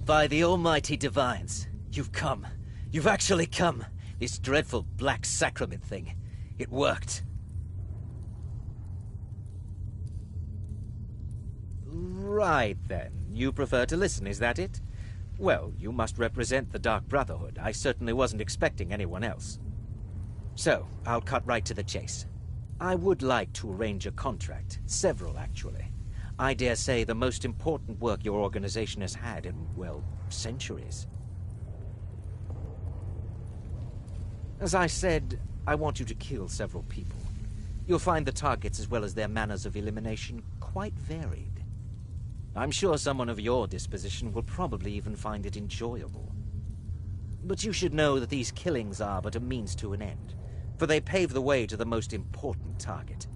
By the almighty divines, you've come. You've actually come. This dreadful black sacrament thing. It worked. Right then. You prefer to listen, is that it? Well, you must represent the Dark Brotherhood. I certainly wasn't expecting anyone else. So, I'll cut right to the chase. I would like to arrange a contract. Several, actually. I dare say the most important work your organization has had in, well, centuries. As I said, I want you to kill several people. You'll find the targets as well as their manners of elimination quite varied. I'm sure someone of your disposition will probably even find it enjoyable. But you should know that these killings are but a means to an end, for they pave the way to the most important target.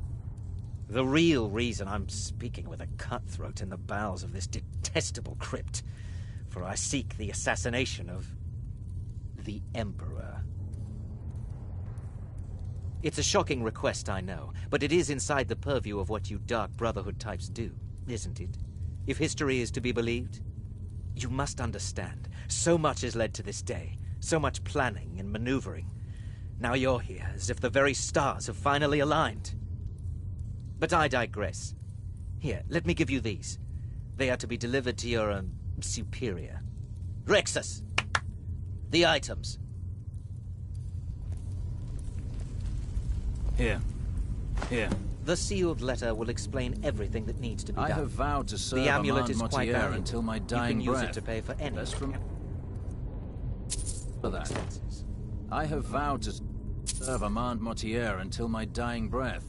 The real reason I'm speaking with a cutthroat in the bowels of this detestable crypt, for I seek the assassination of the Emperor. It's a shocking request, I know, but it is inside the purview of what you Dark Brotherhood types do, isn't it? If history is to be believed, you must understand, so much has led to this day, so much planning and maneuvering. Now you're here, as if the very stars have finally aligned. But I digress. Here, let me give you these. They are to be delivered to your, superior. Rexus! The items. Here. Here. The sealed letter will explain everything that needs to be done. I have vowed to serve the amulet is quite Mortier valuable. until my dying You can use breath. it to pay for any expenses. I have vowed to serve Armand Mortier until my dying breath.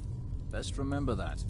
Best remember that.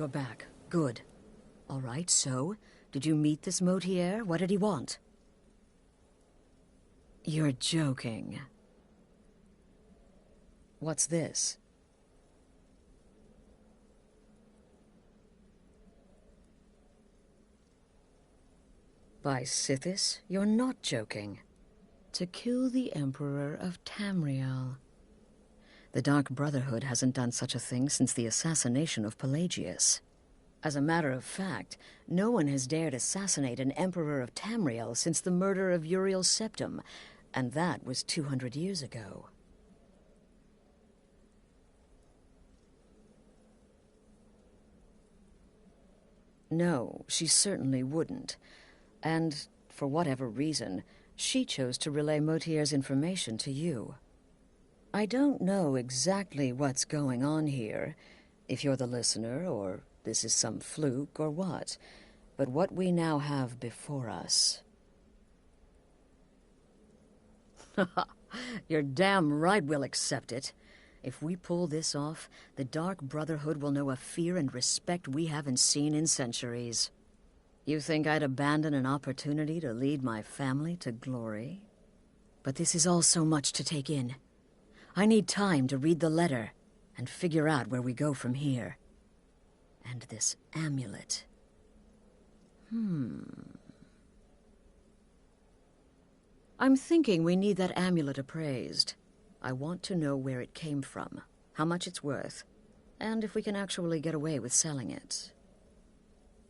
You're back. Good. All right, so, did you meet this Mortier? What did he want? You're joking. What's this? By Sithis, you're not joking. To kill the Emperor of Tamriel. The Dark Brotherhood hasn't done such a thing since the assassination of Pelagius. As a matter of fact, no one has dared assassinate an Emperor of Tamriel since the murder of Uriel Septim, and that was 200 years ago. No, she certainly wouldn't. And, for whatever reason, she chose to relay Mortier's information to you. I don't know exactly what's going on here, if you're the listener, or this is some fluke, or what. But what we now have before us... You're damn right we'll accept it. If we pull this off, the Dark Brotherhood will know a fear and respect we haven't seen in centuries. You think I'd abandon an opportunity to lead my family to glory? But this is all so much to take in. I need time to read the letter and figure out where we go from here. And this amulet. I'm thinking we need that amulet appraised. I want to know where it came from. how much it's worth, and if we can actually get away with selling it.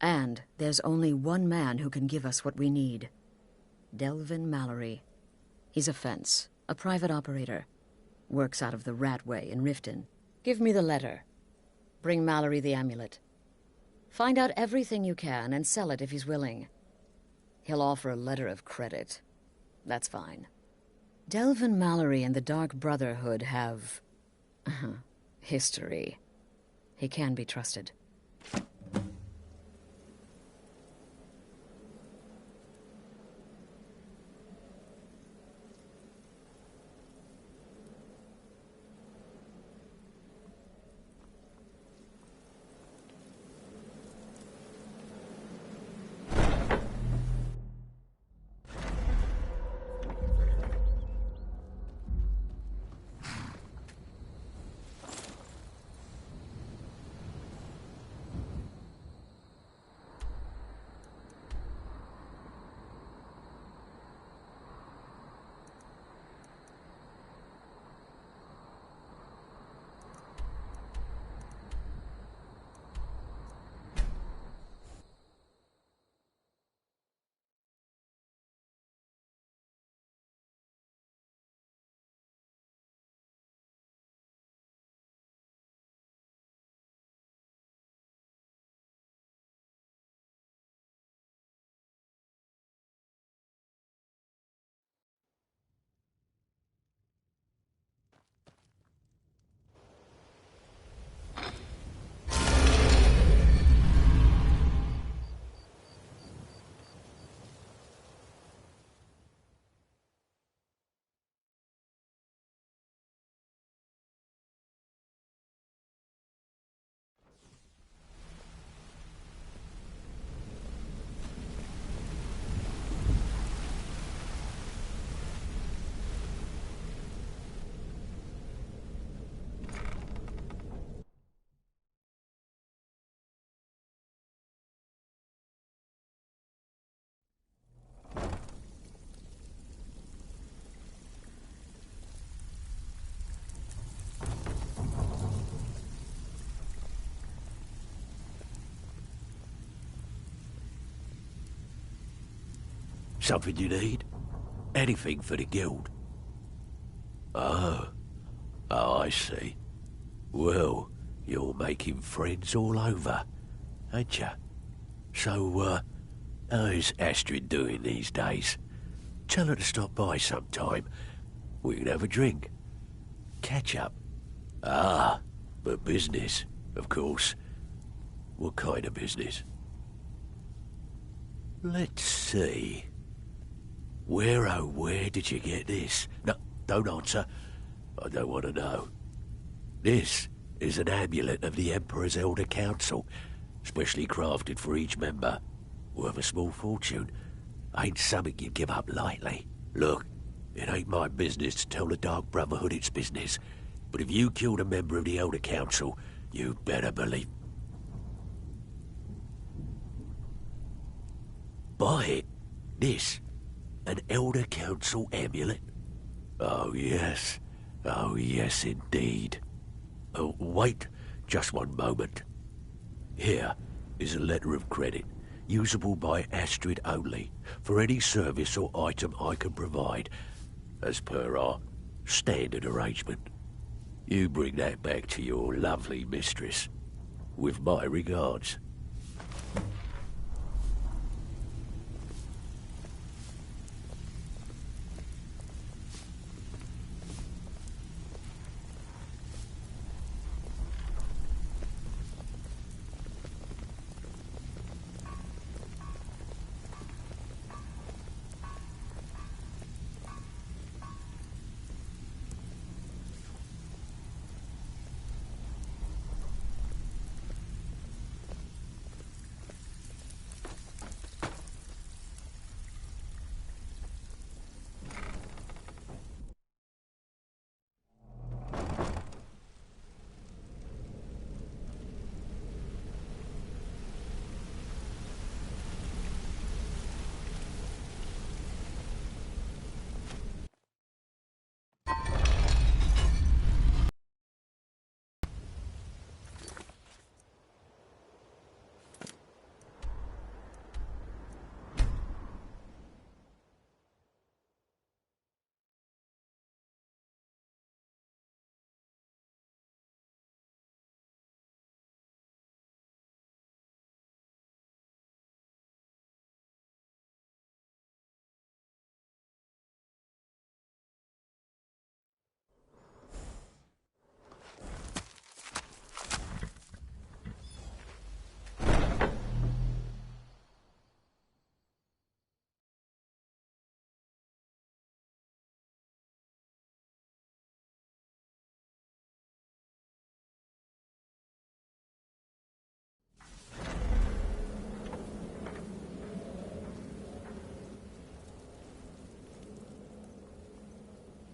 And there's only one man who can give us what we need. Delvin Mallory. He's a fence, a private operator. Works out of the Ratway in Riften. Give me the letter. Bring Mallory the amulet. Find out everything you can and sell it if he's willing. He'll offer a letter of credit. That's fine. Delvin Mallory and the Dark Brotherhood have... history. He can be trusted. Something you need? Anything for the guild? Oh, I see. Well, you're making friends all over, ain't ya? So, how's Astrid doing these days? Tell her to stop by sometime. We can have a drink. Catch up. Ah, but business, of course. What kind of business? Let's see. Where did you get this? No, don't answer. I don't want to know. This is an amulet of the Emperor's Elder Council, specially crafted for each member. Worth a small fortune. Ain't something you give up lightly. Look, it ain't my business to tell the Dark Brotherhood its business, but if you killed a member of the Elder Council, you'd better believe... Buy it. This. An Elder Council amulet? Oh, yes. Oh, yes, indeed. Oh, wait just one moment. Here is a letter of credit, usable by Astrid only, for any service or item I can provide, as per our standard arrangement. You bring that back to your lovely mistress, with my regards.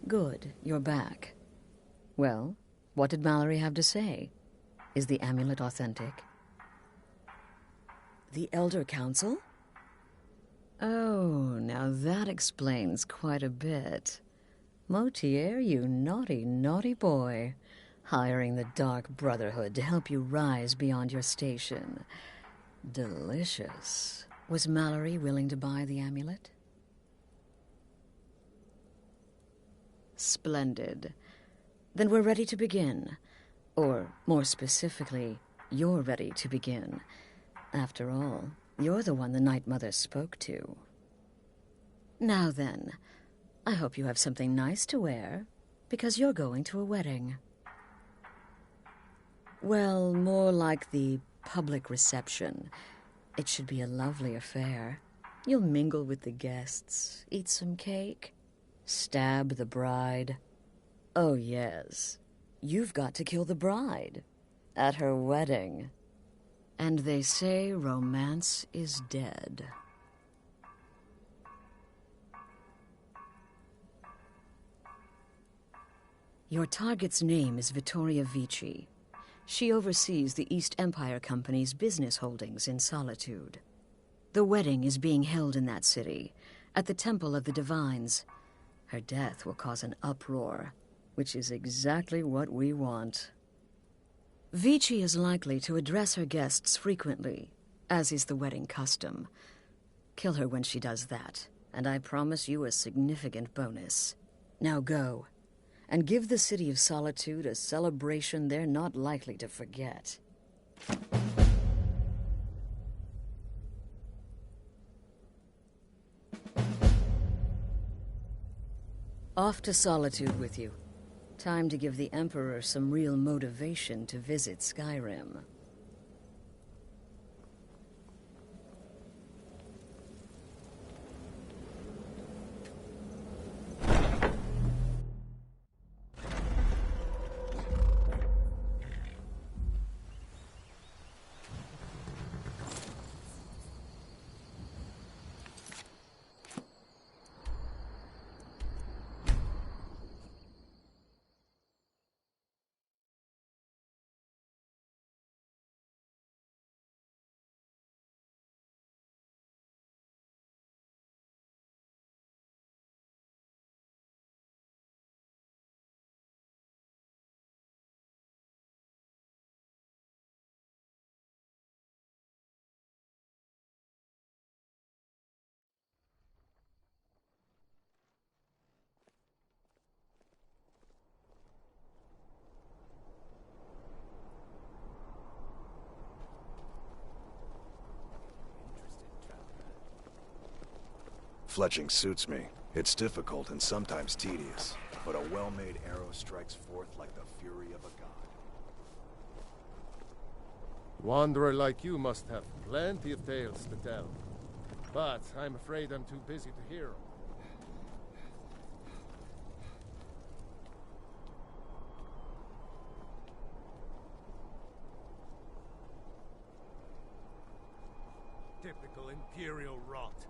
Good, you're back. Well, what did Mallory have to say? Is the amulet authentic? The Elder Council? Oh, now that explains quite a bit. Motier, you naughty, naughty boy. Hiring the Dark Brotherhood to help you rise beyond your station. Delicious. Was Mallory willing to buy the amulet? Splendid. Then we're ready to begin. Or, more specifically, you're ready to begin. After all, you're the one the Night Mother spoke to. Now then, I hope you have something nice to wear, because you're going to a wedding. Well, more like the public reception. It should be a lovely affair. You'll mingle with the guests, eat some cake, stab the bride. Oh, yes. You've got to kill the bride. At her wedding. And they say romance is dead. Your target's name is Vittoria Vici. She oversees the East Empire Company's business holdings in Solitude. The wedding is being held in that city, at the Temple of the Divines. Her death will cause an uproar, which is exactly what we want. Vici is likely to address her guests frequently, as is the wedding custom. Kill her when she does that, and I promise you a significant bonus. Now go. And give the city of Solitude a celebration they're not likely to forget. Off to Solitude with you. Time to give the Emperor some real motivation to visit Skyrim. Fletching suits me. It's difficult and sometimes tedious, but a well-made arrow strikes forth like the fury of a god. Wanderer like you must have plenty of tales to tell. But I'm afraid I'm too busy to hear 'em. Typical Imperial rot.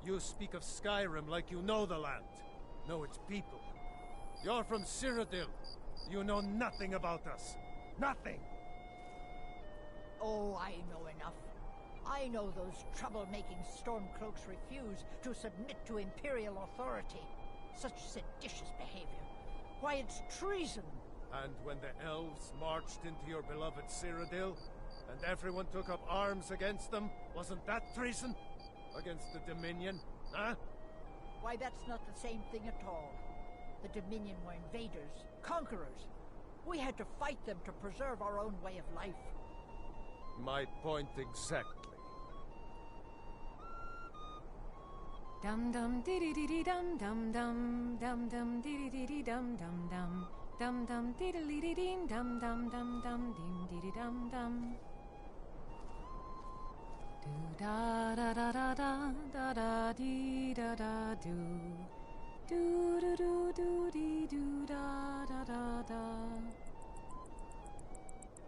You speak of Skyrim like you know the land. Know its people. You're from Cyrodiil. You know nothing about us. Nothing! Oh, I know enough. I know those trouble-making Stormcloaks refuse to submit to Imperial authority. Such seditious behavior. Why, it's treason! And when the elves marched into your beloved Cyrodiil, and everyone took up arms against them, wasn't that treason? Against the Dominion, huh? Why, that's not the same thing at all. The Dominion were invaders, conquerors. We had to fight them to preserve our own way of life. My point exactly. Dum dum diddy diddy dum dum dum dum dum diddy diddy dum dum dum dum dum diddly diddy dum dum dum dum dim diddy dum dum. Do da da da da da da da dee da da do. Do do do do dee do da da da da.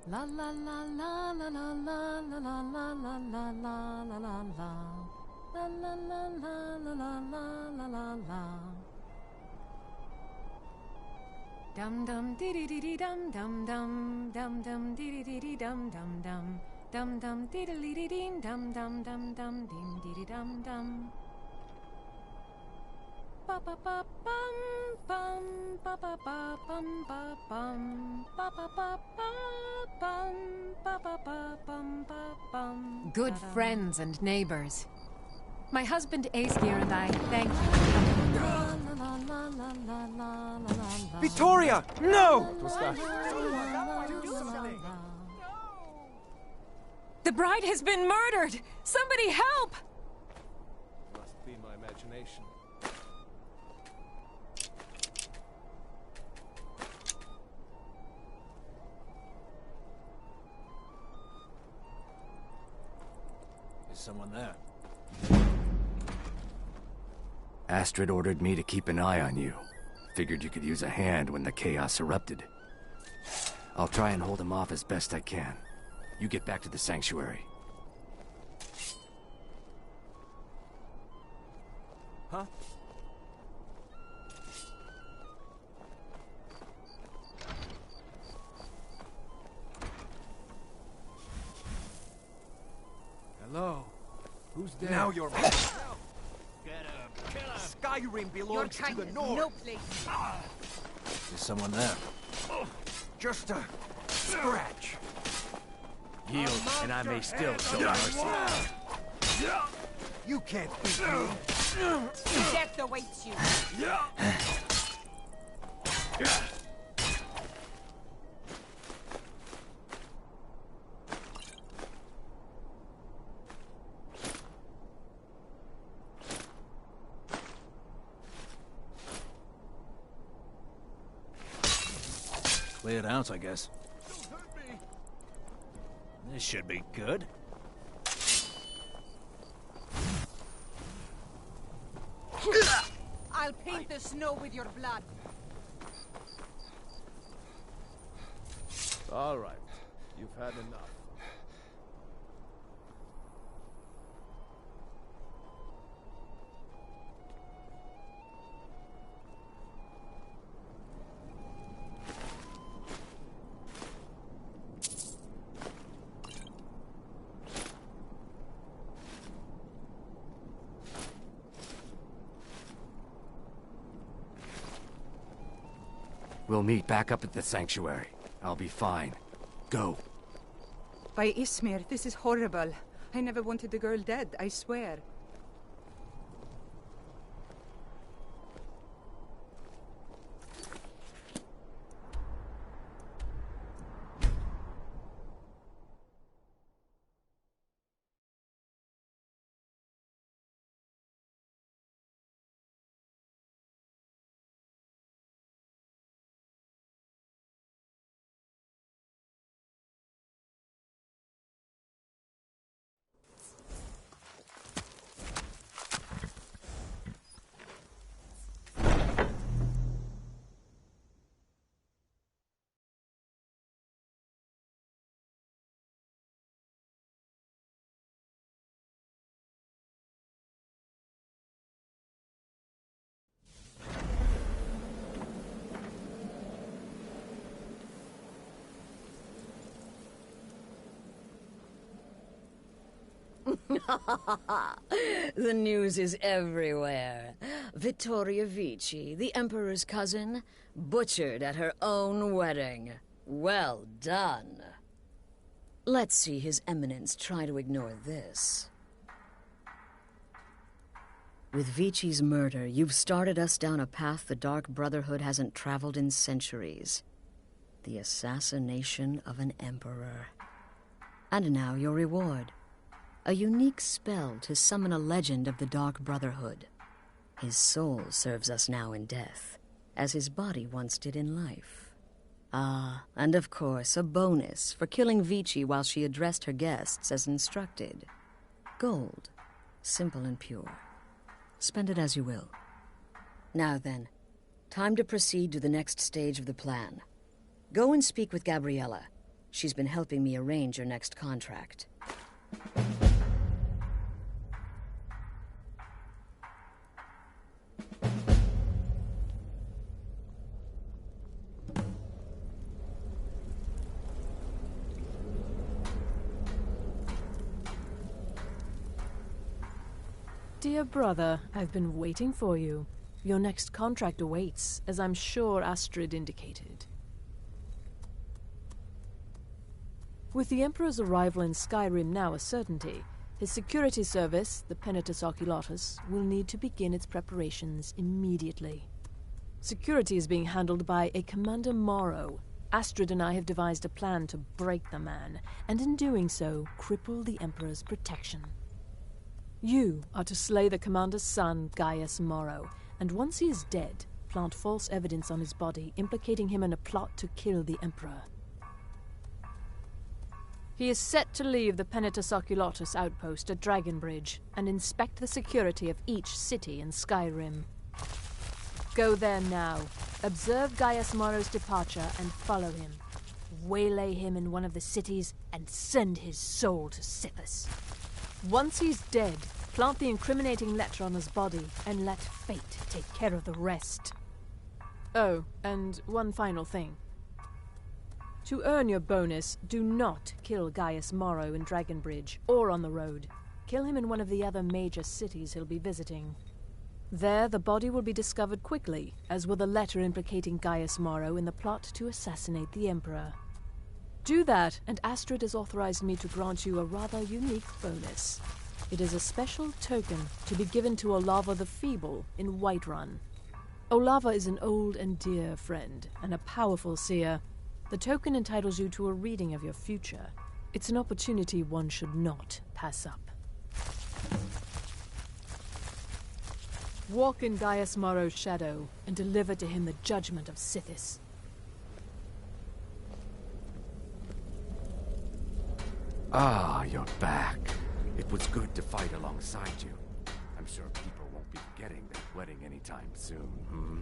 La la la la la la la la la la la la la la la la. La la la la la la la la la la. Dum dum dee dee dee dum dum dum dum dum dee dee dum dum dum dum dum dee dee dee dum dum dum dum dee dee dum dum. Ba ba ba bum bum ba ba ba bum ba bum ba ba ba ba bum ba ba ba bum ba bum. Good friends and neighbors. My husband Aesgeir and I thank you. Victoria! No! What was that? The bride has been murdered! Somebody help! Must be my imagination. Is someone there? Astrid ordered me to keep an eye on you. Figured you could use a hand when the chaos erupted. I'll try and hold him off as best I can. You get back to the sanctuary. Huh? Hello? Who's there? Now you're Skyrim belongs to the north. No place. Is someone there? Just a scratch. Yield, and I may still show mercy. You can't beat me. Death awaits you. Cleared out, I guess. This should be good. I'll paint the snow with your blood. All right. You've had enough. We'll meet back up at the sanctuary. I'll be fine. Go. By Ismir, this is horrible. I never wanted the girl dead, I swear. The news is everywhere. Vittoria Vici, the Emperor's cousin, butchered at her own wedding. Well done. Let's see His Eminence try to ignore this. With Vici's murder, you've started us down a path the Dark Brotherhood hasn't traveled in centuries. The assassination of an emperor. And now your reward. A unique spell to summon a legend of the Dark Brotherhood. His soul serves us now in death, as his body once did in life. Ah, and of course, a bonus for killing Vici while she addressed her guests as instructed. Gold. Simple and pure. Spend it as you will. Now then, time to proceed to the next stage of the plan. Go and speak with Gabriella. She's been helping me arrange your next contract. Dear brother, I've been waiting for you. Your next contract awaits, as I'm sure Astrid indicated. With the Emperor's arrival in Skyrim now a certainty, his security service, the Penitus Oculatus, will need to begin its preparations immediately. Security is being handled by a Commander Morrow. Astrid and I have devised a plan to break the man, and in doing so, cripple the Emperor's protection. You are to slay the Commander's son, Gaius Morrow, and once he is dead, plant false evidence on his body, implicating him in a plot to kill the Emperor. He is set to leave the Penitus Oculatus outpost at Dragonbridge and inspect the security of each city in Skyrim. Go there now, observe Gaius Morrow's departure and follow him. Waylay him in one of the cities and send his soul to Sithis. Once he's dead, plant the incriminating letter on his body and let fate take care of the rest. Oh, and one final thing. To earn your bonus, do not kill Gaius Morrow in Dragonbridge or on the road. Kill him in one of the other major cities he'll be visiting. There, the body will be discovered quickly, as will the letter implicating Gaius Morrow in the plot to assassinate the Emperor. Do that, and Astrid has authorized me to grant you a rather unique bonus. It is a special token to be given to Olava the Feeble in Whiterun. Olava is an old and dear friend, and a powerful seer. The token entitles you to a reading of your future. It's an opportunity one should not pass up. Walk in Gaius Morrow's shadow, and deliver to him the judgment of Sithis. Ah, you're back. It was good to fight alongside you. I'm sure people won't be forgetting that wedding anytime soon, hmm?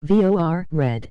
VOR Red.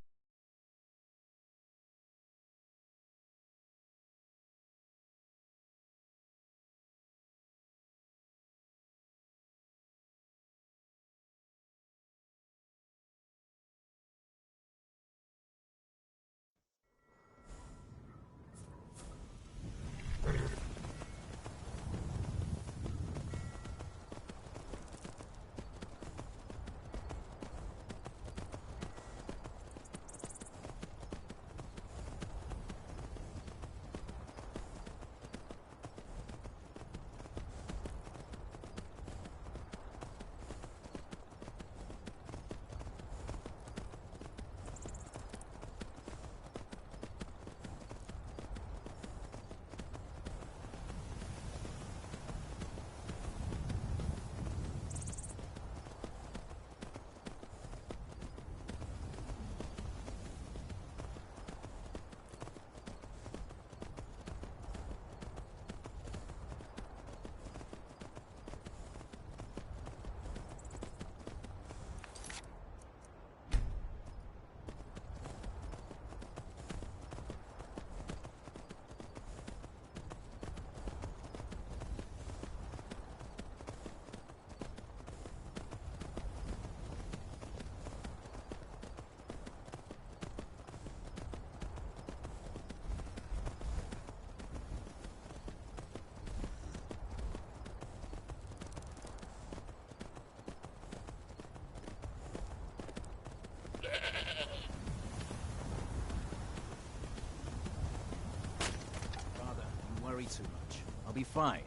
Too much. I'll be fine.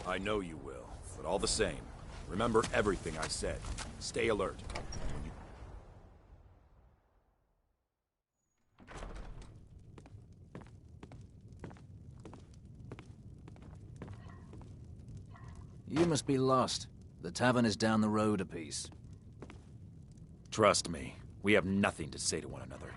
I know you will, but all the same, remember everything I said. Stay alert. You must be lost. The tavern is down the road a piece. Trust me, we have nothing to say to one another.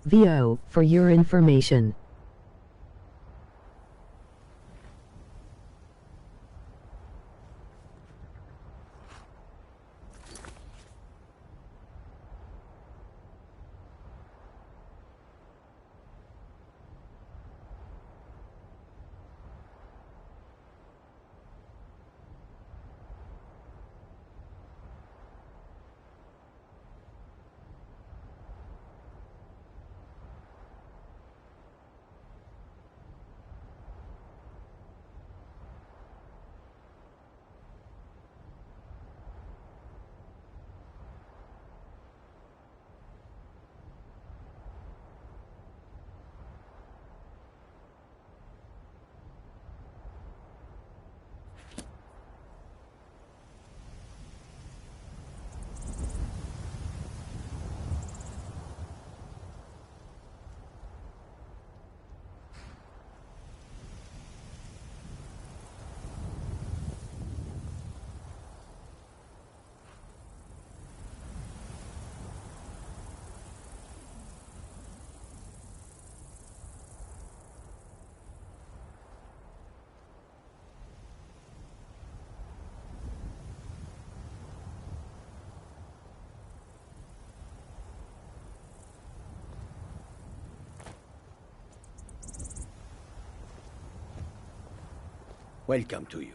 VO, for your information. Welcome to you.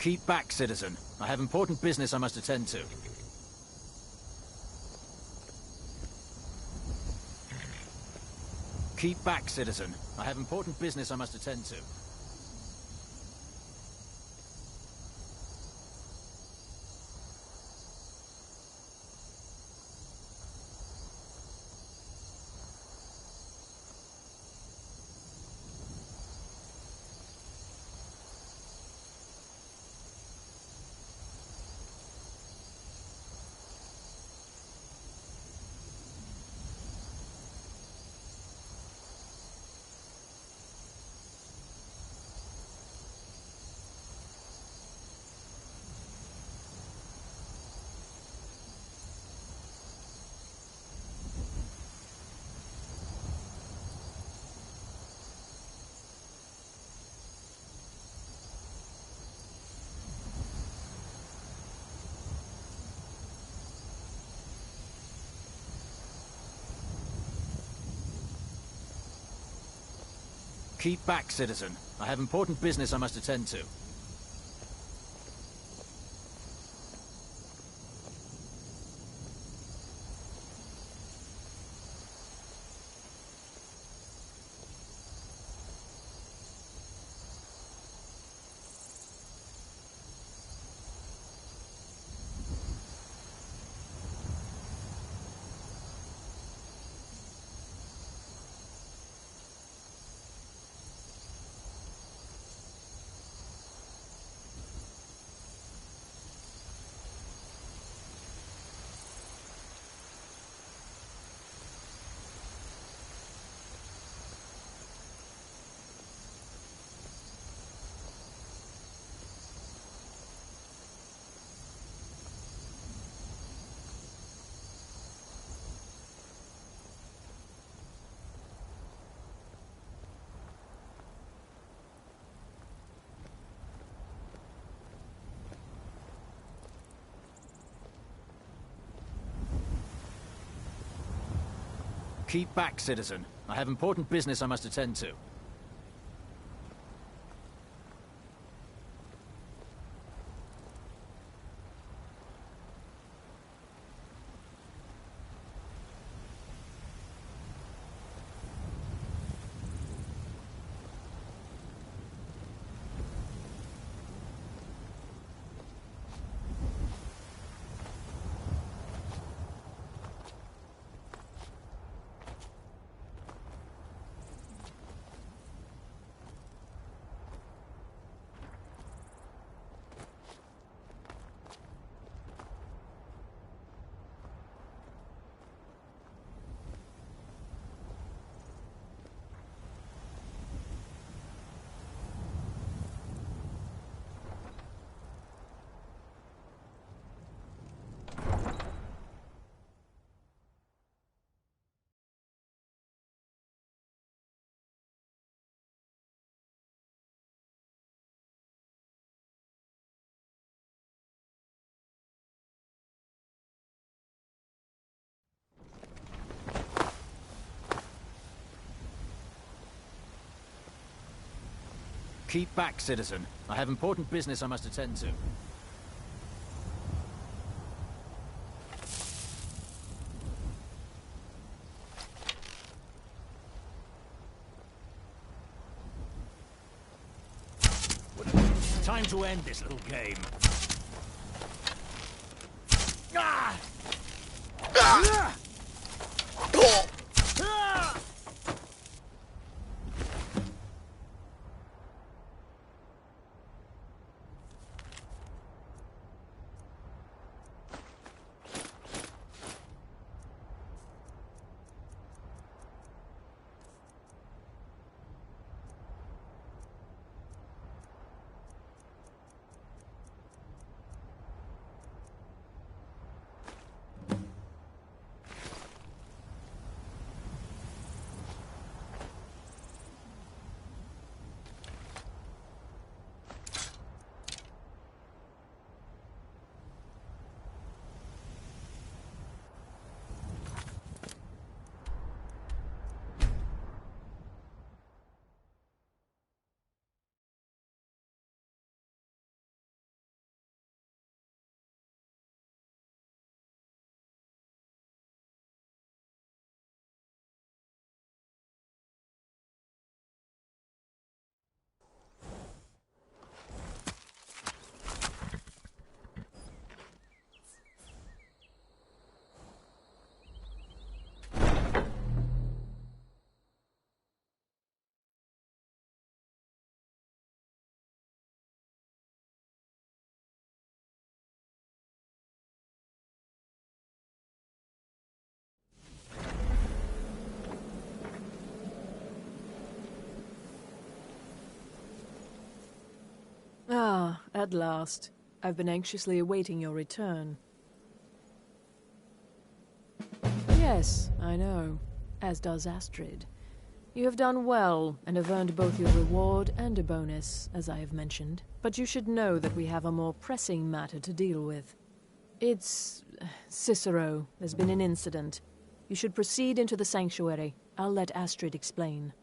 Keep back, citizen. I have important business I must attend to. Keep back, citizen. I have important business I must attend to. Keep back, citizen. I have important business I must attend to. Keep back, citizen. I have important business I must attend to. Keep back, citizen. I have important business I must attend to. Time to end this little game. Ah! Ah! Ah, at last. I've been anxiously awaiting your return. Yes, I know. As does Astrid. You have done well, and have earned both your reward and a bonus, as I have mentioned. But you should know that we have a more pressing matter to deal with. It's... Cicero. There's been an incident. You should proceed into the sanctuary. I'll let Astrid explain.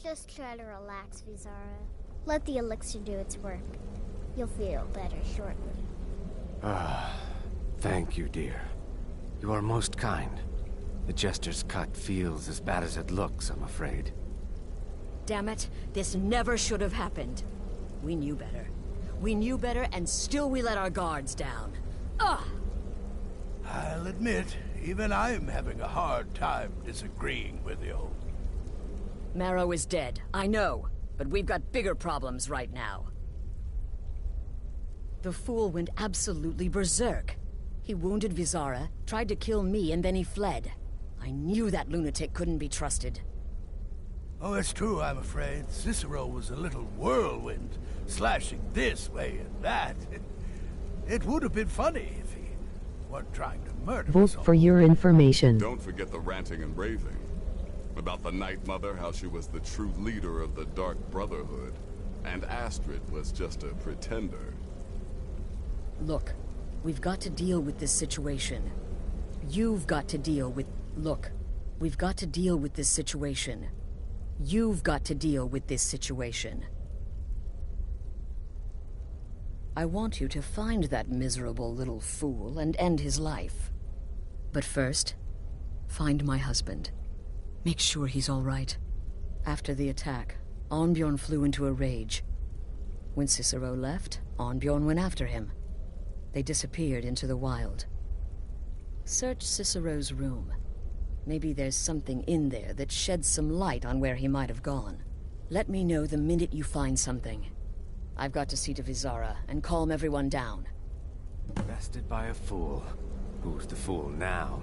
Just try to relax, Vizara. Let the elixir do its work. You'll feel better shortly. Thank you, dear. You are most kind. The Jester's cut feels as bad as it looks, I'm afraid. Damn it, this never should have happened. We knew better. We knew better, and still we let our guards down. Ugh! I'll admit, even I'm having a hard time disagreeing with you. Marrow is dead, I know, but we've got bigger problems right now. The fool went absolutely berserk. He wounded Vizara, tried to kill me, and then he fled. I knew that lunatic couldn't be trusted. Oh, it's true, I'm afraid. Cicero was a little whirlwind, slashing this way and that. It would have been funny if he weren't trying to murder us Vote all. for your information. Don't forget the ranting and raving. About the Night Mother, how she was the true leader of the Dark Brotherhood, and Astrid was just a pretender. Look, we've got to deal with this situation. You've got to deal with... Look, we've got to deal with this situation. You've got to deal with this situation. I want you to find that miserable little fool and end his life. But first, find my husband. Make sure he's all right. After the attack, Arnbjorn flew into a rage. When Cicero left, Arnbjorn went after him. They disappeared into the wild. Search Cicero's room. Maybe there's something in there that sheds some light on where he might have gone. Let me know the minute you find something. I've got to see to Vizara and calm everyone down. Bested by a fool. Who's the fool now,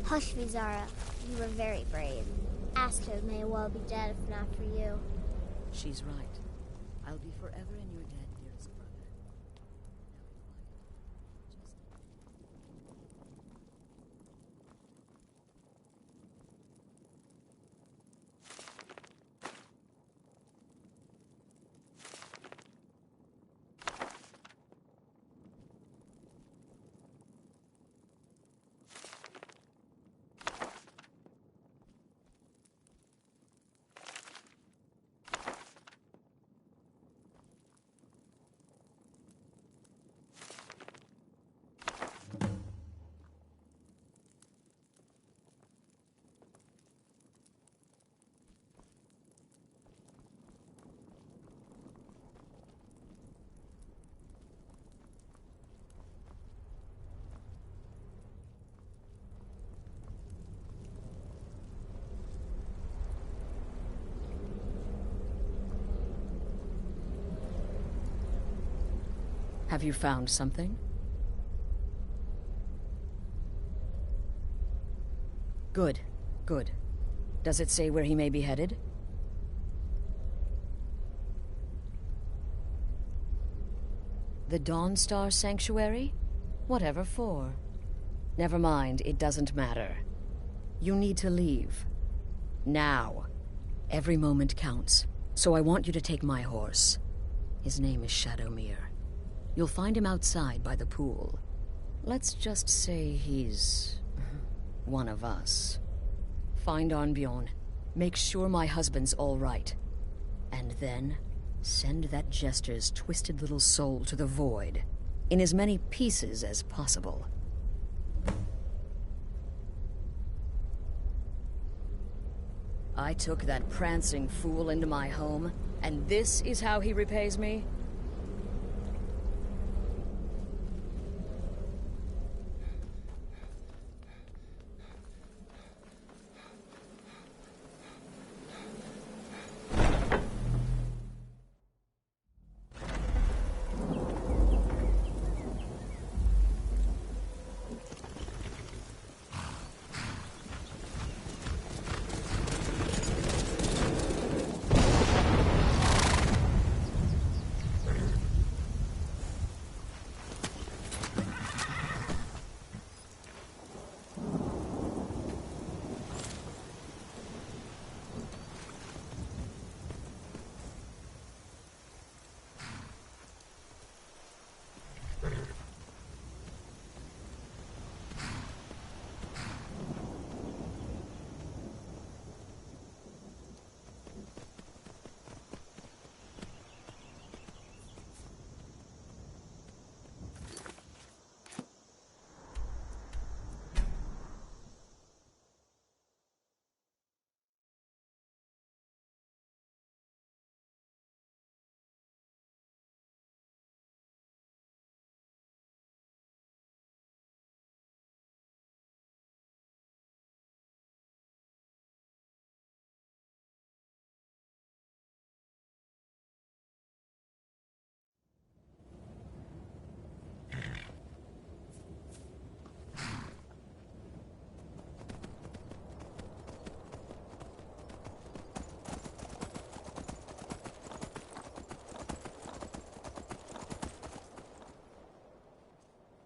Hush, Vizara. You were very brave. Astrid may well be dead if not for you. She's right. I'll be forever in your debt, dearest brother. Have you found something? Good, good. Does it say where he may be headed? The Dawnstar Sanctuary? Whatever for. Never mind, it doesn't matter. You need to leave. Now. Every moment counts, so I want you to take my horse. His name is Shadowmere. You'll find him outside by the pool. Let's just say he's... one of us. Find Arnbjorn. Make sure my husband's all right. And then, send that Jester's twisted little soul to the void, in as many pieces as possible. I took that prancing fool into my home, and this is how he repays me?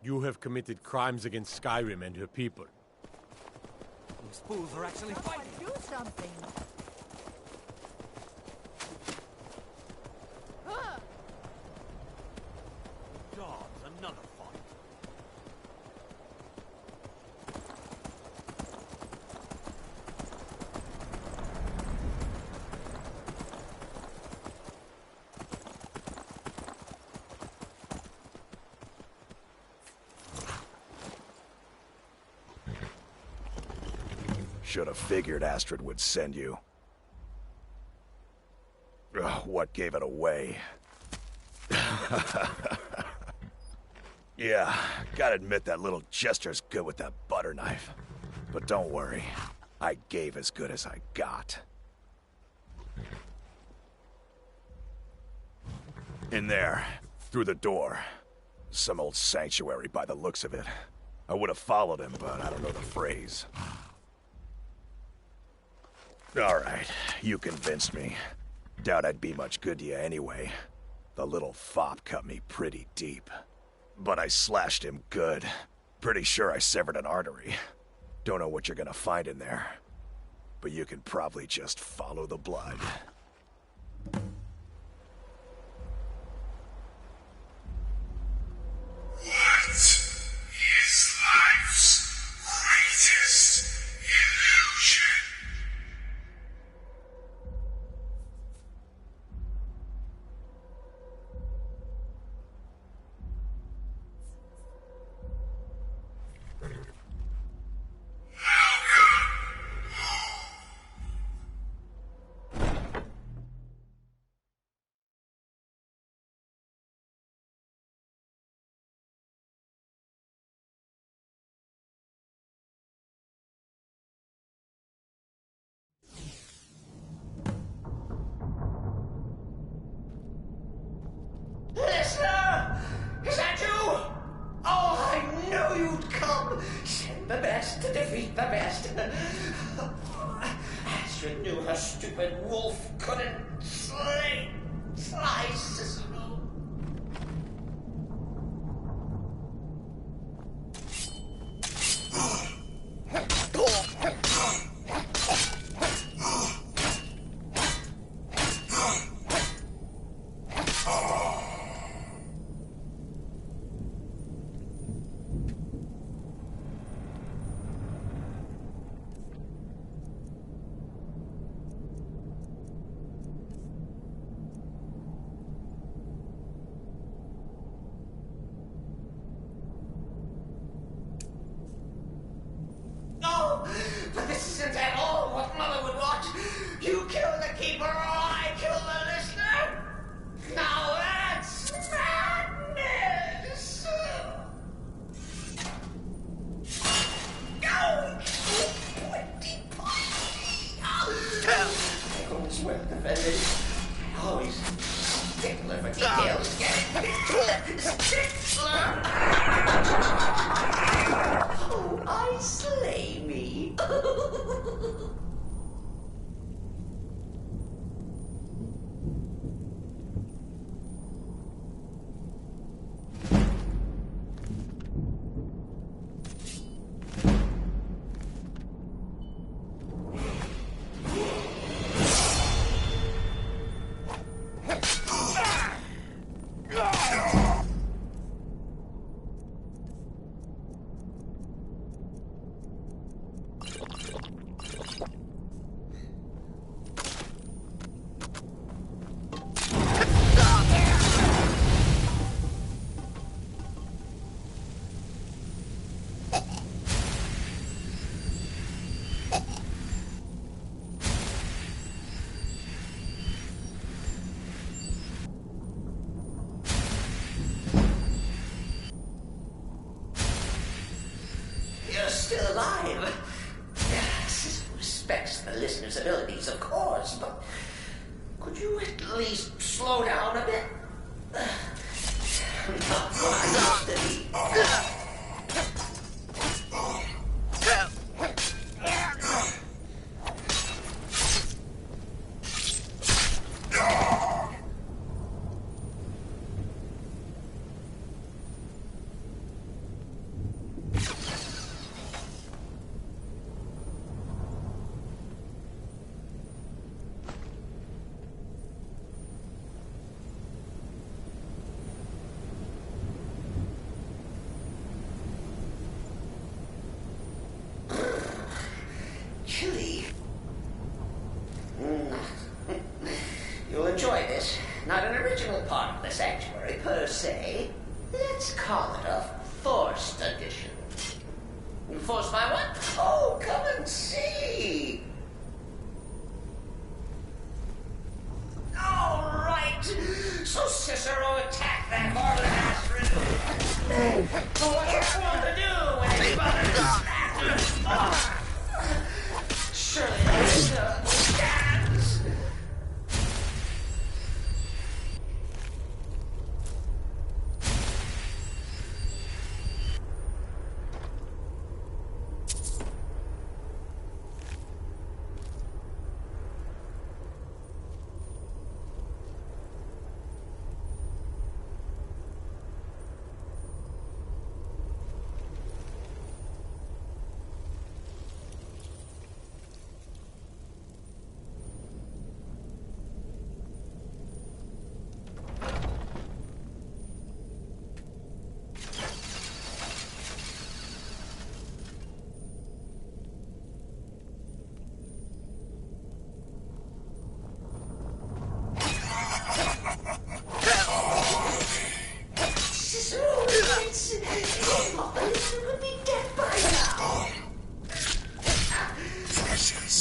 You have committed crimes against Skyrim and her people. These fools are actually fighting. Do something. Dogs, another fight. Should have figured Astrid would send you. Ugh, what gave it away? Yeah, gotta admit that little gesture's good with that butter knife. But don't worry, I gave as good as I got. In there, through the door. Some old sanctuary by the looks of it. I would have followed him, but I don't know the phrase. Alright, you convinced me. Doubt I'd be much good to you anyway. The little fop cut me pretty deep. But I slashed him good. Pretty sure I severed an artery. Don't know what you're gonna find in there. But you can probably just follow the blood. What is life's greatest illusion? Listener! Is that you? Oh, I knew you'd come! Send the best to defeat the best. Astrid knew her stupid wolf couldn't slice Cicero. But this isn't at all what Mother would want. You kill the keeper or I kill the listener. Now that's madness. Go! Always well defended. Always stickler for details. Get it? Stickler! Oh, I slay me. Still alive. Respects the listener's abilities, of course, but could you at least slow down a bit? Not what I used to be. You'll enjoy this. Not an original part of the sanctuary, per se. Let's call it a forced addition. Forced by what? Oh, come and see! All right! So Cicero attacked that mortal Astrid. What do you want to do when his brother snapped? Surely the listener understands.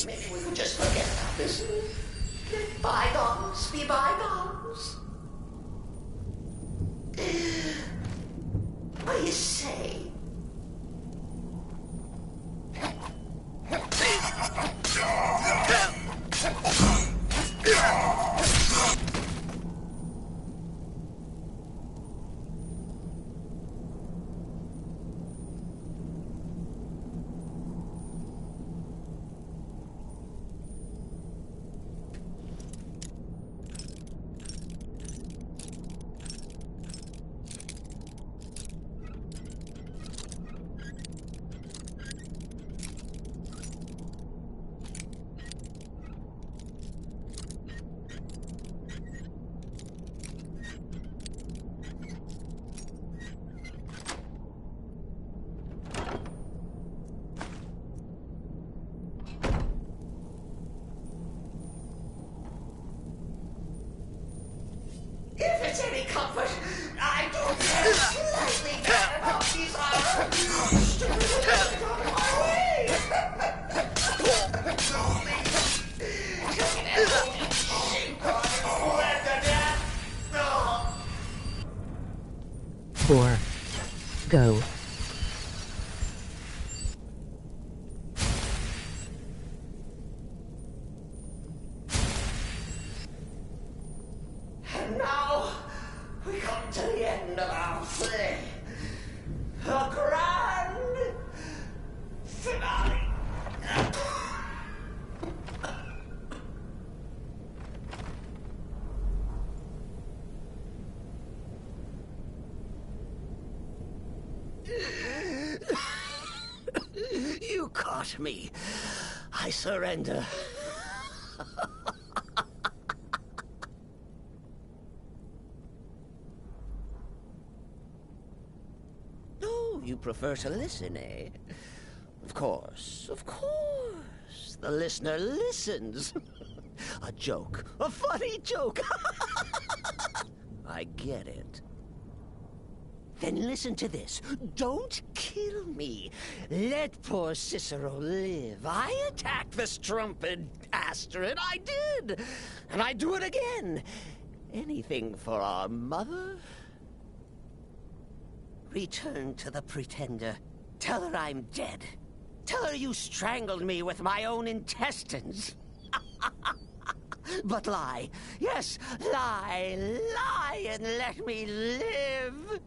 Maybe we could just forget about this. Let bygones be bygones. What do you say? If it's any comfort, I don't care slightly bad about these stupid things on my way. Taking that holy shit on your bled to death. Oh. 4. Go. And now we come to the end of our play. The grand finale. You caught me. I surrender. Oh, you prefer to listen, eh? Of course, of course. The listener listens. A joke. A funny joke. I get it. Then listen to this. Don't kill me. Let poor Cicero live. I attacked the strumpet Astrid. I did. And I do it again. Anything for our mother? Return to the Pretender. Tell her I'm dead. Tell her you strangled me with my own intestines. But lie. Yes, lie. Lie and let me live.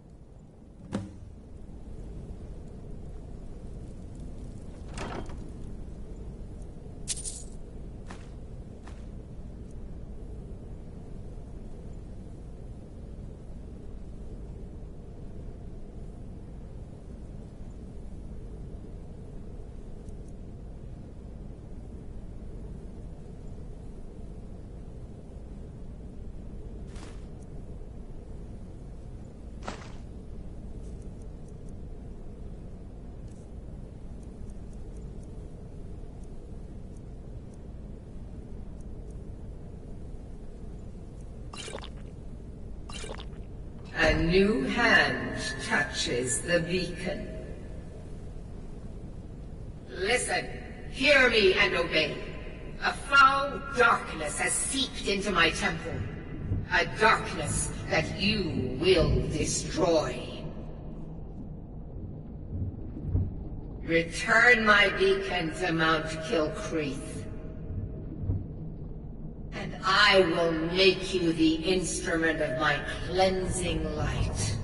new hand touches the beacon. Listen, hear me and obey. A foul darkness has seeped into my temple. A darkness that you will destroy. Return my beacon to Mount Kilcreath, and I will make you the instrument of my cleansing light.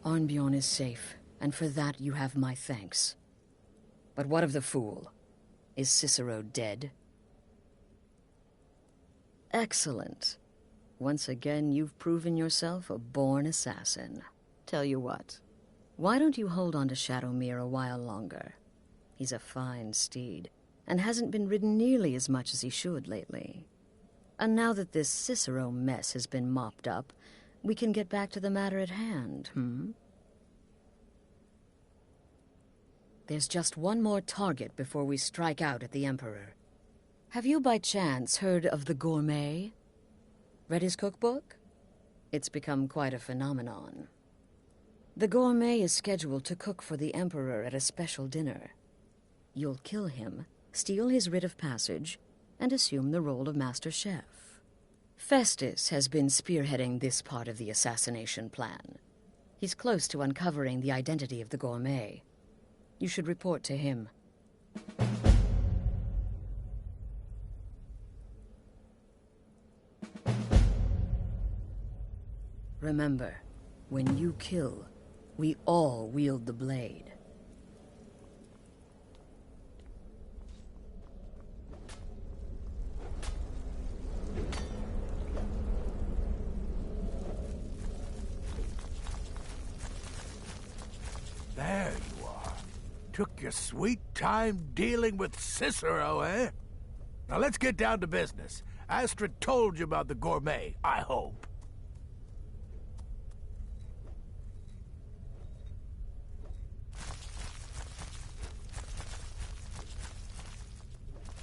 Arnbjorn is safe, and for that you have my thanks. But what of the fool? Is Cicero dead? Excellent. Once again, you've proven yourself a born assassin. Tell you what, why don't you hold on to Shadowmere a while longer? He's a fine steed, and hasn't been ridden nearly as much as he should lately. And now that this Cicero mess has been mopped up, we can get back to the matter at hand, There's just one more target before we strike out at the Emperor. Have you by chance heard of the Gourmet? Read his cookbook? It's become quite a phenomenon. The Gourmet is scheduled to cook for the Emperor at a special dinner. You'll kill him, steal his writ of passage, and assume the role of Master Chef. Festus has been spearheading this part of the assassination plan. He's close to uncovering the identity of the Gourmet. You should report to him. Remember, when you kill, we all wield the blade. There you are. Took your sweet time dealing with Cicero, eh? Now let's get down to business. Astrid told you about the Gourmet, I hope.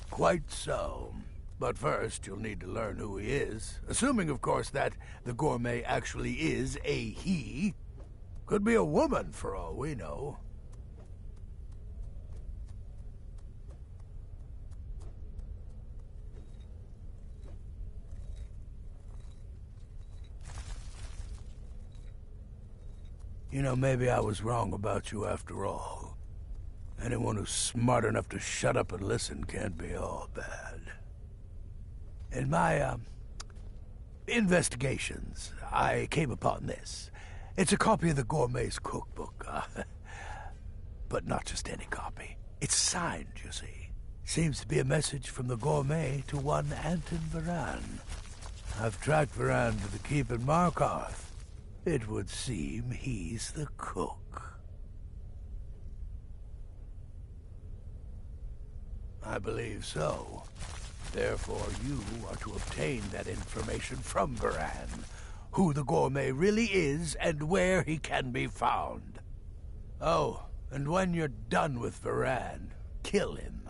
Quite so. But first, you'll need to learn who he is. Assuming, of course, that the Gourmet actually is a he. Could be a woman, for all we know. You know, maybe I was wrong about you after all. Anyone who's smart enough to shut up and listen can't be all bad. In my, investigations, I came upon this. It's a copy of the Gourmet's cookbook, but not just any copy. It's signed, you see. Seems to be a message from the Gourmet to one Anton Varan. I've tracked Varan to the keep in Markarth. It would seem he's the cook. I believe so. Therefore, you are to obtain that information from Varan, who the gourmet really is and where he can be found. Oh, and when you're done with Varan, kill him.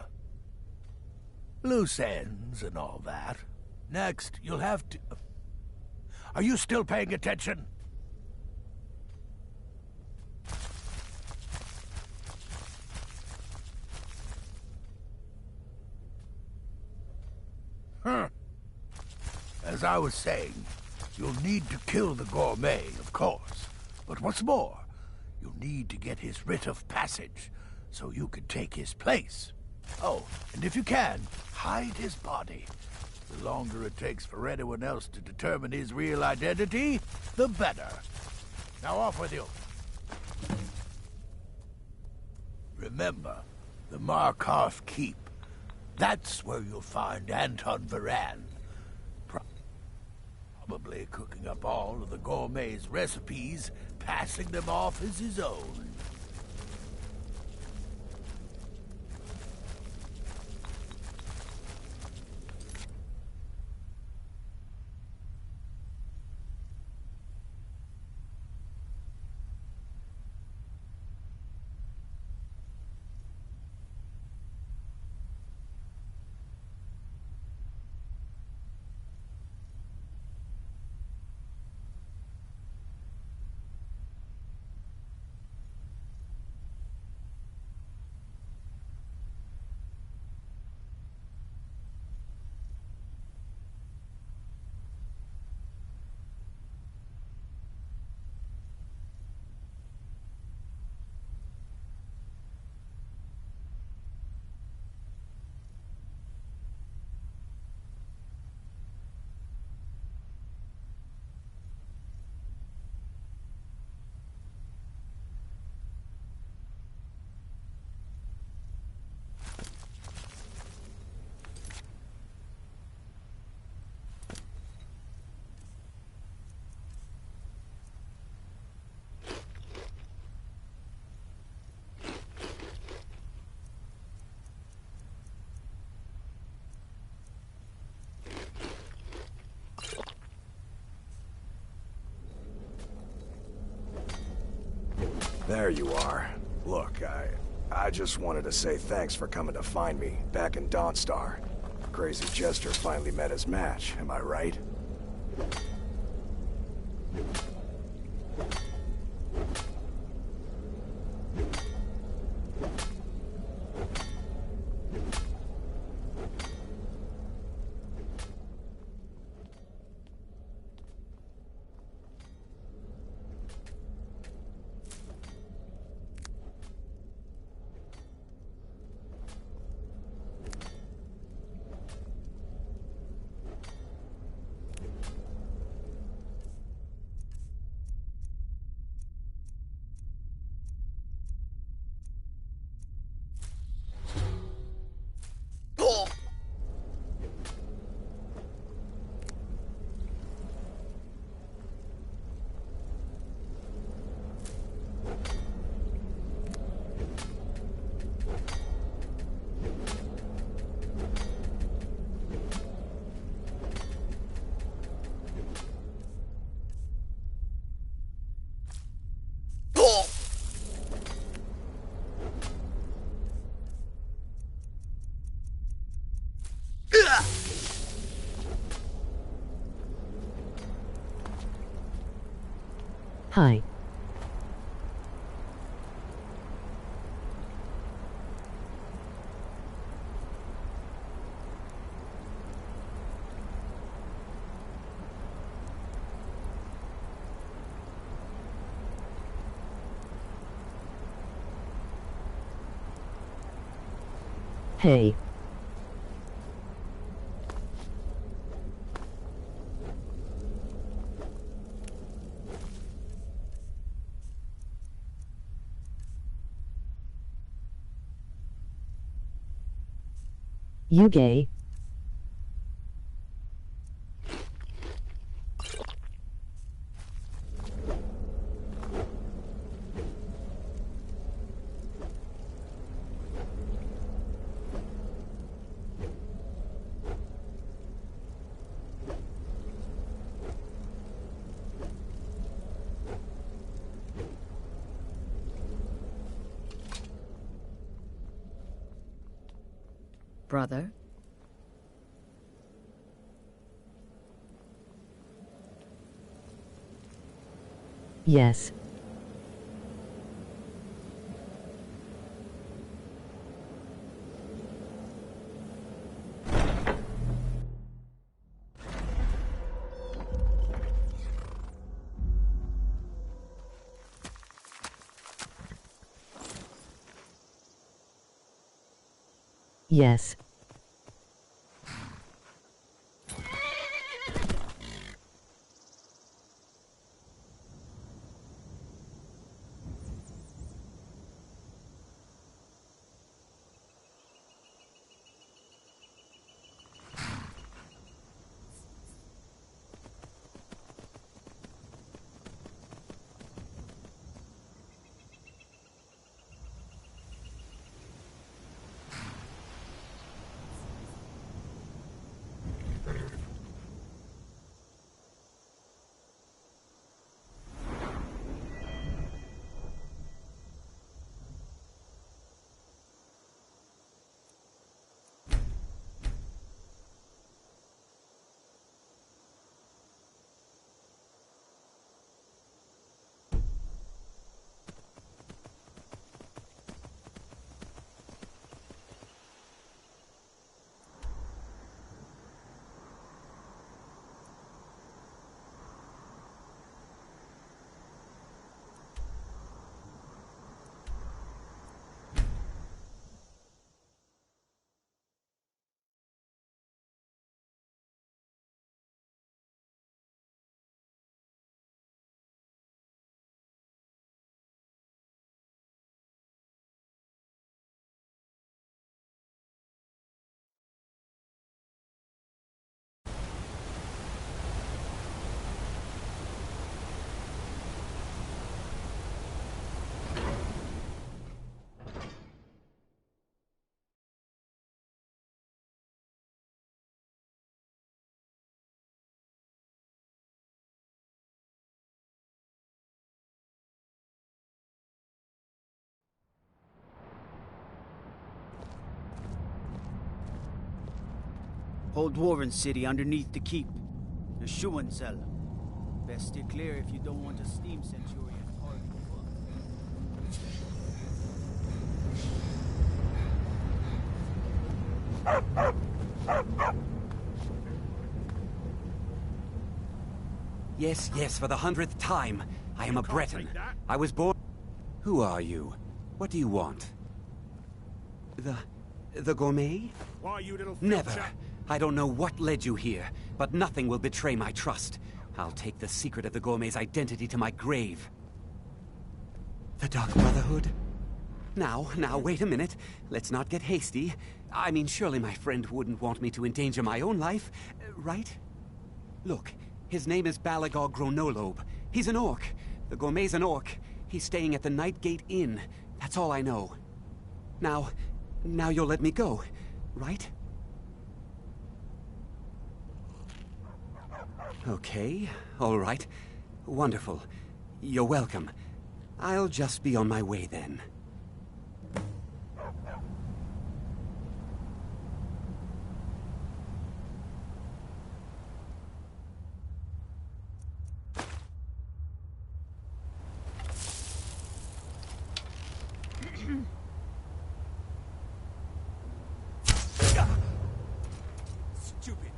Loose ends and all that. Next, you'll have to... Are you still paying attention? As I was saying, you'll need to kill the gourmet, of course. But what's more, you'll need to get his writ of passage, so you can take his place. Oh, and if you can, hide his body. The longer it takes for anyone else to determine his real identity, the better. Now off with you. Remember, the Markarth Keep. That's where you'll find Anton Varan. Probably cooking up all of the gourmet's recipes, passing them off as his own. There you are. Look, I just wanted to say thanks for coming to find me back in Dawnstar. Crazy Jester finally met his match, am I right? Hi. Hey. You gay? Brother? Yes. Yes. Whole dwarven city underneath the keep. A shoeing cell. Best steer clear if you don't want a steam centurion hard Yes, yes, for the 100th time. I am a Breton. I was born... Who are you? What do you want? The gourmet? Why, you little Never. filcher? I don't know what led you here, but nothing will betray my trust. I'll take the secret of the gourmet's identity to my grave. The Dark Brotherhood? Now, wait a minute. Let's not get hasty. I mean, surely my friend wouldn't want me to endanger my own life, right? Look, his name is Balagog Gronolobe. He's an orc. The gourmet's an orc. He's staying at the Nightgate Inn. That's all I know. Now you'll let me go, right? Okay, all right. Wonderful. You're welcome. I'll just be on my way then. Stupid.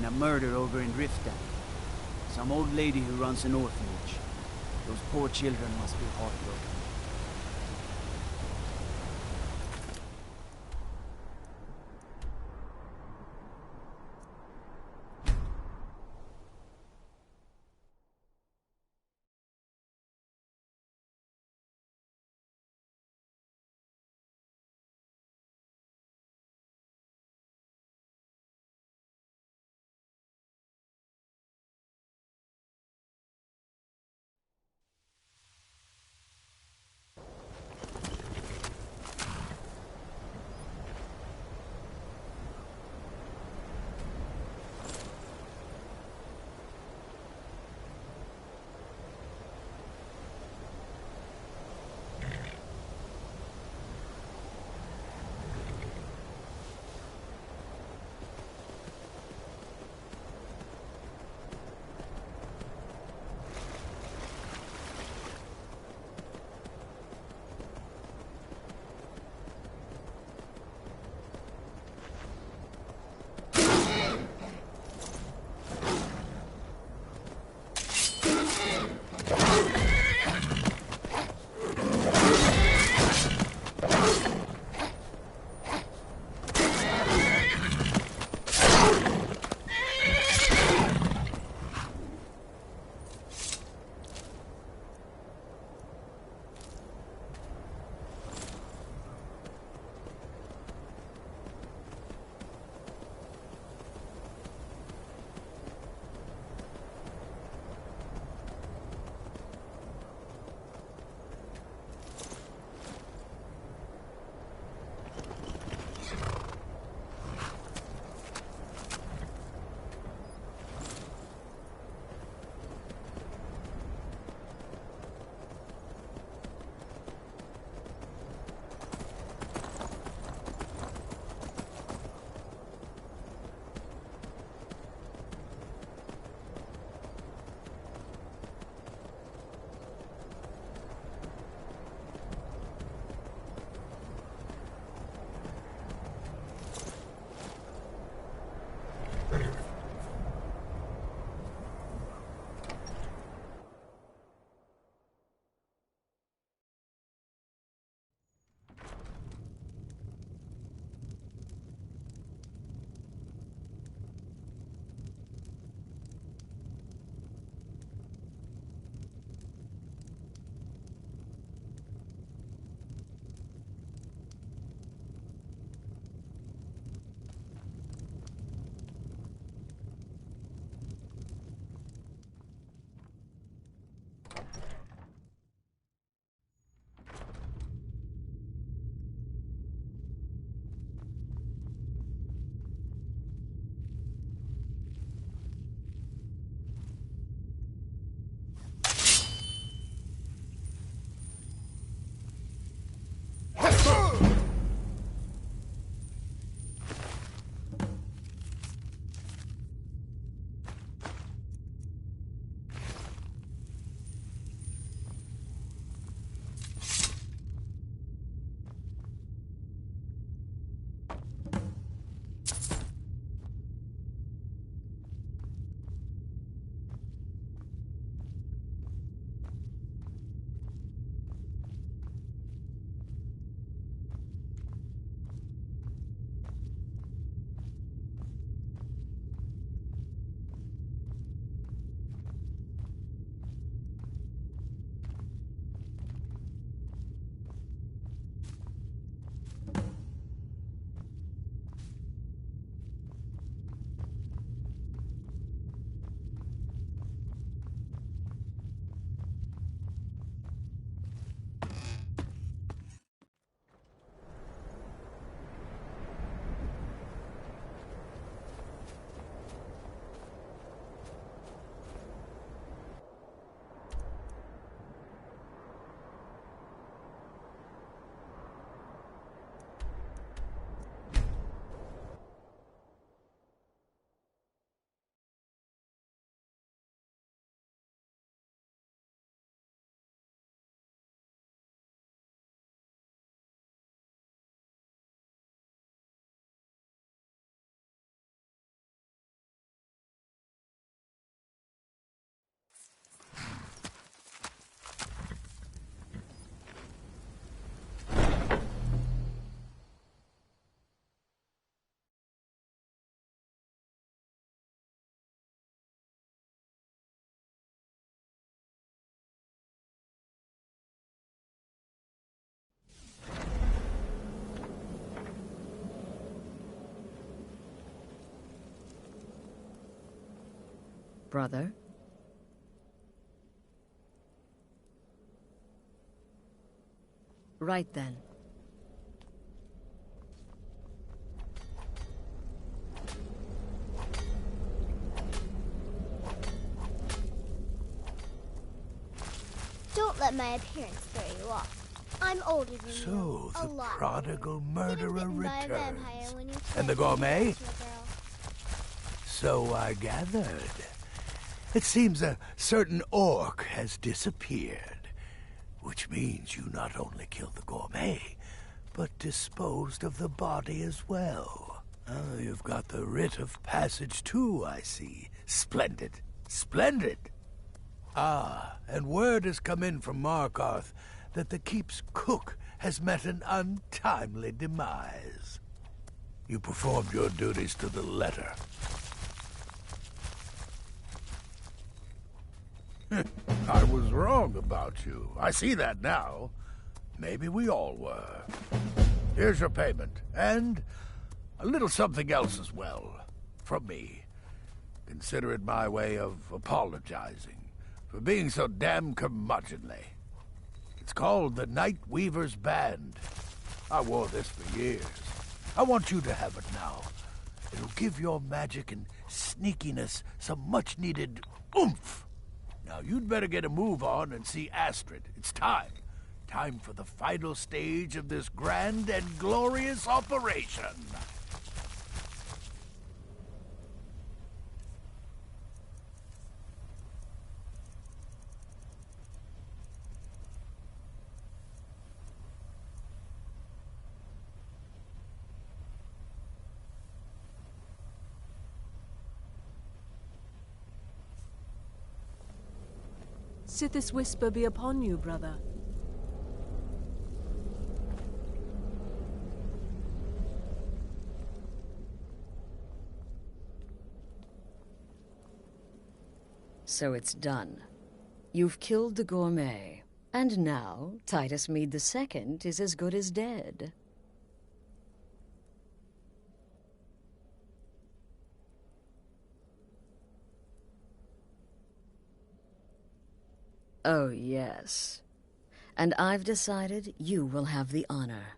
and a murder over in Riften. Some old lady who runs an orphanage. Those poor children must be heartbroken. brother. Right then. Don't let my appearance throw you off. I'm older than you. So, the prodigal murderer By a vampire returns. when you And the tried to gourmet? catch a girl. So I gathered. It seems a certain orc has disappeared, which means you not only killed the gourmet, but disposed of the body as well. Oh, you've got the writ of passage too, I see. Splendid. Splendid. Ah, and word has come in from Markarth that the keep's cook has met an untimely demise. You performed your duties to the letter. I was wrong about you. I see that now. Maybe we all were. Here's your payment, and a little something else as well, from me. Consider it my way of apologizing for being so damn curmudgeonly. It's called the Night Weaver's Band. I wore this for years. I want you to have it now. It'll give your magic and sneakiness some much-needed oomph. Now, you'd better get a move on and see Astrid. It's time. Time for the final stage of this grand and glorious operation. Sithis whisper be upon you, brother. So it's done. You've killed the gourmet, and now Titus Mead II is as good as dead. Oh, yes. And I've decided you will have the honor.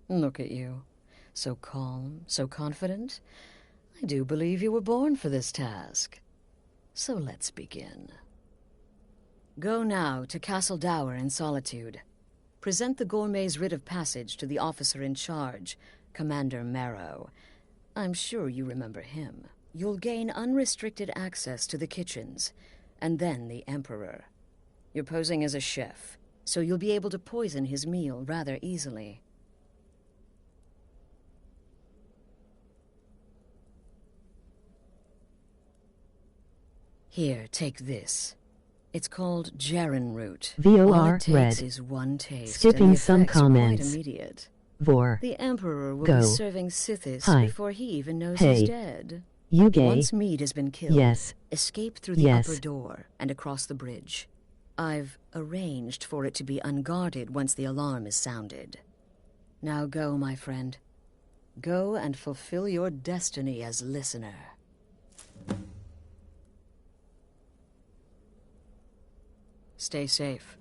Look at you. So calm, so confident. I do believe you were born for this task. So let's begin. Go now to Castle Dower in Solitude. Present the gourmet's writ of passage to the officer in charge, Commander Marrow. I'm sure you remember him. You'll gain unrestricted access to the kitchens, and then the Emperor. You're posing as a chef, so you'll be able to poison his meal rather easily. Here, take this. It's called Jaren root. VOR All it takes red. is one taste, Skipping and the some effect's comments. quite immediate. Vor. The Emperor will Go. be serving Sithis Hi. before he even knows Hey. he's dead. You gay? Once Mead has been killed, Yes. escape through the Yes. upper door and across the bridge. I've arranged for it to be unguarded once the alarm is sounded. Now go, my friend. Go and fulfill your destiny as listener. Stay safe.